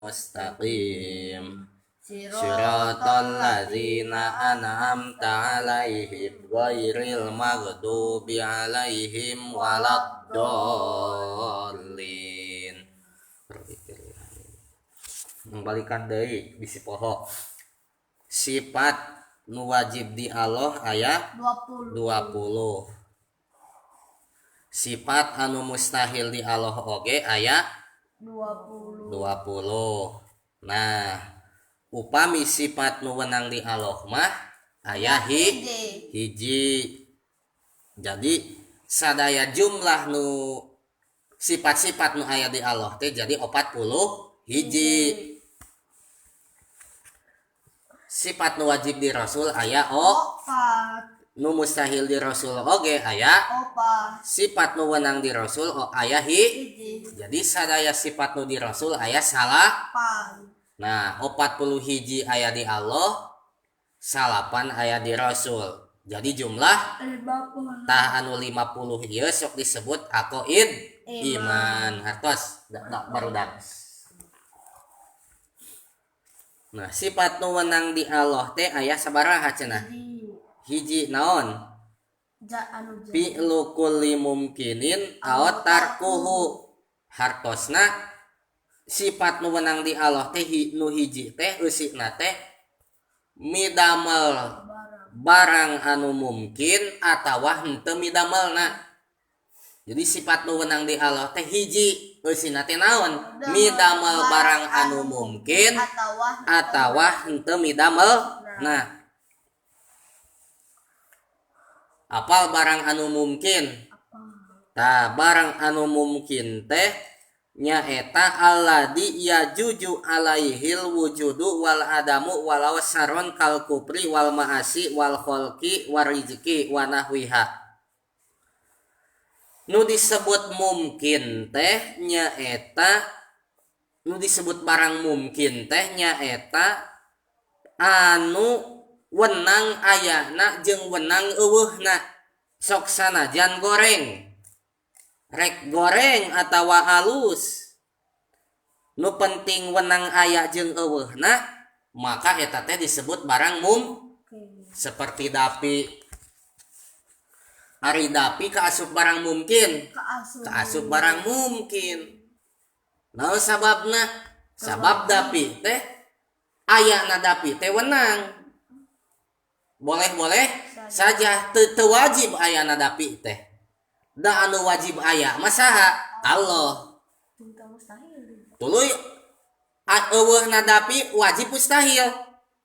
mustaqim Siratal ladzina an'amta 'alaihim ghairil maghdubi 'alaihim waladdallin. Membalikan deui bisi poho. Sifat nu wajib di Allah aya 20. Sifat anu mustahil di Allah oge aya 20. Nah, upami sifat nu wenang di Allah mah aya hiji. Jadi sadaya jumlah nu sifat-sifat nu aya di Allah teh jadi 40 hiji. Sifat nu wajib di Rasul aya nu mustahil di Rasul oge aya sifat nu wenang di Rasul aya hiji. Jadi sadaya sifat nu di Rasul aya salapan. Nah 40 hiji aya di Allah, salapan aya di Rasul. Jadi jumlah tah anu 50 ieu sok disebut aqaid iman. Hartos barudak. Nah sifat nu wenang di Allah teh aya sabaraha cenah? Hiji naon? Fi'lu kulli mumkinin aw tarkuhu. Hartosna sifat nu wenang di Allah teh nu hiji teh eusikna teh midamel barang anu mungkin atawa henteu midamelna. Jadi sifat nu wenang di Allah teh hiji eusina teh naon? Midamel barang anu mungkin atawa henteu midamelna. Apal barang anu mungkin? Tah barang anu mungkin teh nyaeta alladzi yajuju alaihil wujudu wal adamu walau saron kal kupri wal maasi wal kholqi war rizqi wa nahwiha. Nu disebut mungkin teh nyaeta nu disebut barang mungkin teh nyaeta anu wenang ayana jeung wenang eueuhna. Sok sanajan goreng rek goreng atawa halus nu penting wenang aya jeung eueuhna maka eta teh disebut barang seperti dapi. Ari dapi kaasup barang mungkin kaasup barang mungkin. Naon sababna? Sabab dapi teh ayana dapi teh wenang. Boleh saja teu wajib ayana dapi teh. Da anu wajib aya masaha Allah. Tuluy eueuhna dapi wajib mustahil.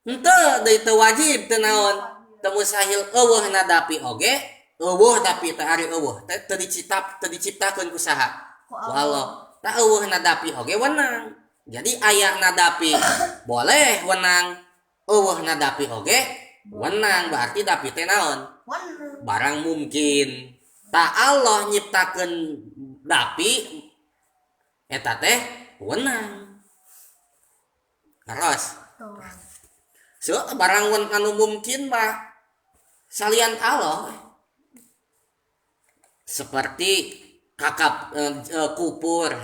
Henteu deui teu wajib teu naon? Teu mustahil eueuhna dapi oge. Eueuh dapi teh ari eueuh teh teu diciptakeun ku saha? Ku Allah. Tah eueuhna dapi oge wenang. Jadi ayana dapi boleh wenang. Eueuhna dapi oge wenang berarti dapi teh naon? Barang mungkin. Tak Allah nyiptakeun dapi eta teh wenang. Terus barang anu mungkin mah salian Allah. Seperti kupur,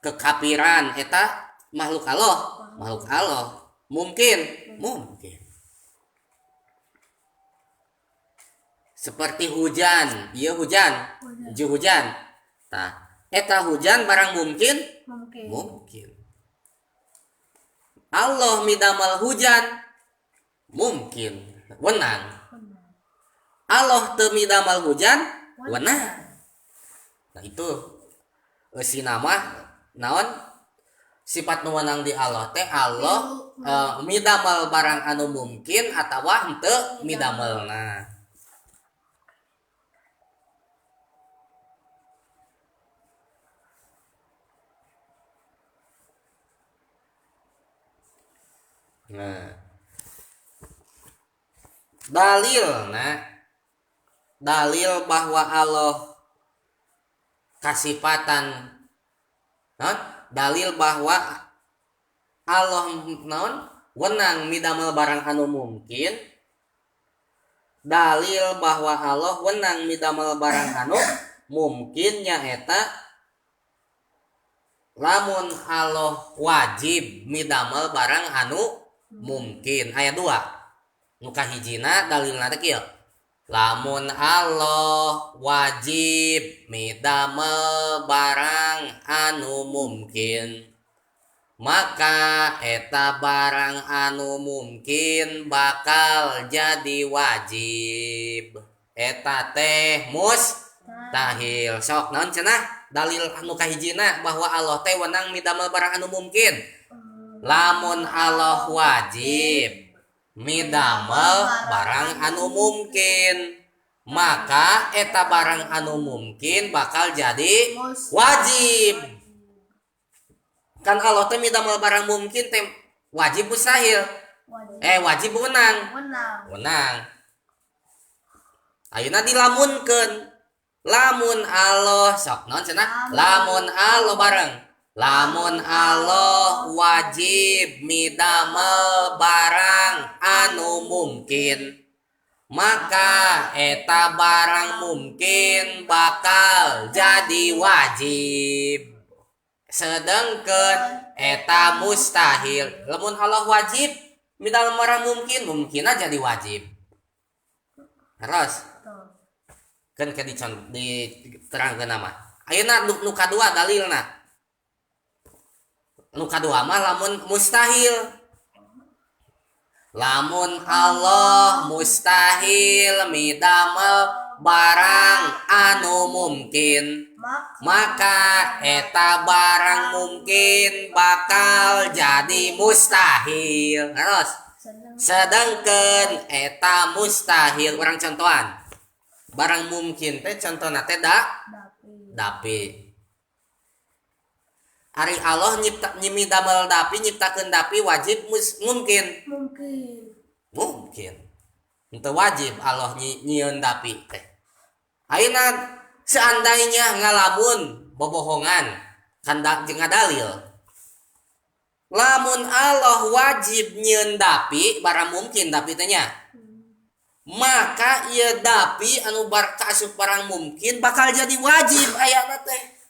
kekafiran eta makhluk Allah. Mungkin. Seperti hujan, ieu hujan. Tah, eta hujan barang mungkin. Allah midamel hujan mungkin, wenang. Allah teu midamel hujan wenang. Nah itu eusina mah naon? Sifat nu wenang di Allah teh Allah midamel barang anu mungkin atawa henteu midamelna. Nah, dalil bahwa Allah kasifatan, dalil bahwa Allah wenang midamel barang anu mungkin. Dalil bahwa Allah wenang midamel barang anu mungkin nyaeta lamun Allah wajib midamel barang anu mungkin. Ayat 2 nu kahijina dalilna teh kieu, lamun Allah wajib midamel barang anu mungkin, maka eta barang anu mungkin bakal jadi wajib. Eta teh mustahil. Sok naon cenah dalil anu kahijina bahwa Allah teh wenang midamel barang anu mungkin. Lamun Allah wajib midamel barang anu mungkin, maka eta barang anu mungkin bakal jadi wajib. Kan Allah teh midamel barang mungkin teh wajib mustahil. Wajib wenang. Ayeuna dilamunkeun. Lamun Allah sok naon cenah? Lamun Allah bareng. Lamun Allah wajib midamel barang anu mungkin, maka eta barang mungkin bakal jadi wajib. Sedengkeun eta mustahil. Lamun Allah wajib midamel barang mungkin aja jadi wajib. Terus kan diterangkeun nama. Ayeuna nu kadua dalilna. Nu kadua mah lamun mustahil. Lamun Allah mustahil midamel barang anu mungkin, maka eta barang mungkin bakal jadi mustahil. Terus sedangkan eta mustahil urang contohan. Barang mungkin teh contohna teh dapi. Ari Allah nyimidamel dapi, nyiptakeun dapi wajib mungkin. Henteu wajib Allah nyieun dapi teh. Ayeuna seandainya ngalamun bobohongan kan jeung dalil. Lamun Allah wajib nyieun dapi barang mungkin dapi teh nya, maka ieu dapi anu kaasup barang mungkin bakal jadi wajib ayana teh.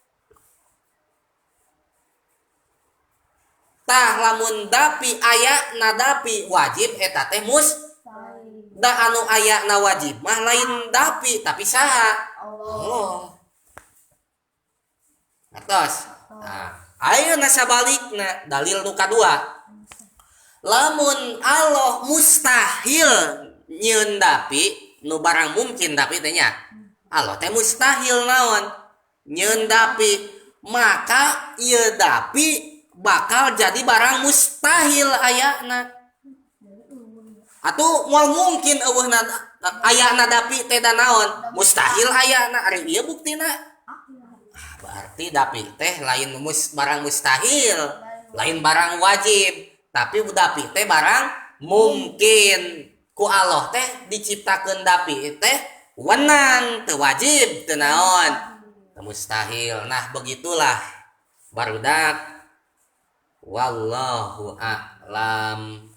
Tah lamun dapi aya na dapi wajib eta teh da anu aya na wajib mah lain dapi tapi saha? Allah. Atos. Nah, ayeuna sabalikna dalil nu kadua. Lamun Allah mustahil nyieun dapi nu barang mungkin dapi teh nya. Allah teh mustahil naon? Nyieun dapi, maka ieu dapi bakal jadi barang mustahil ayana. Atuh moal mungkin eueuhna ayana dapi teh da naon? Mustahil ayana. Ari ieu buktina. Berarti dapi teh lain barang mustahil, lain barang wajib, tapi dapi teh barang mungkin. Ku Allah teh diciptakeun dapi teh wenang, teu wajib, teu naon? Teu mustahil. Nah, begitulah barudak. Wallahu a'lam.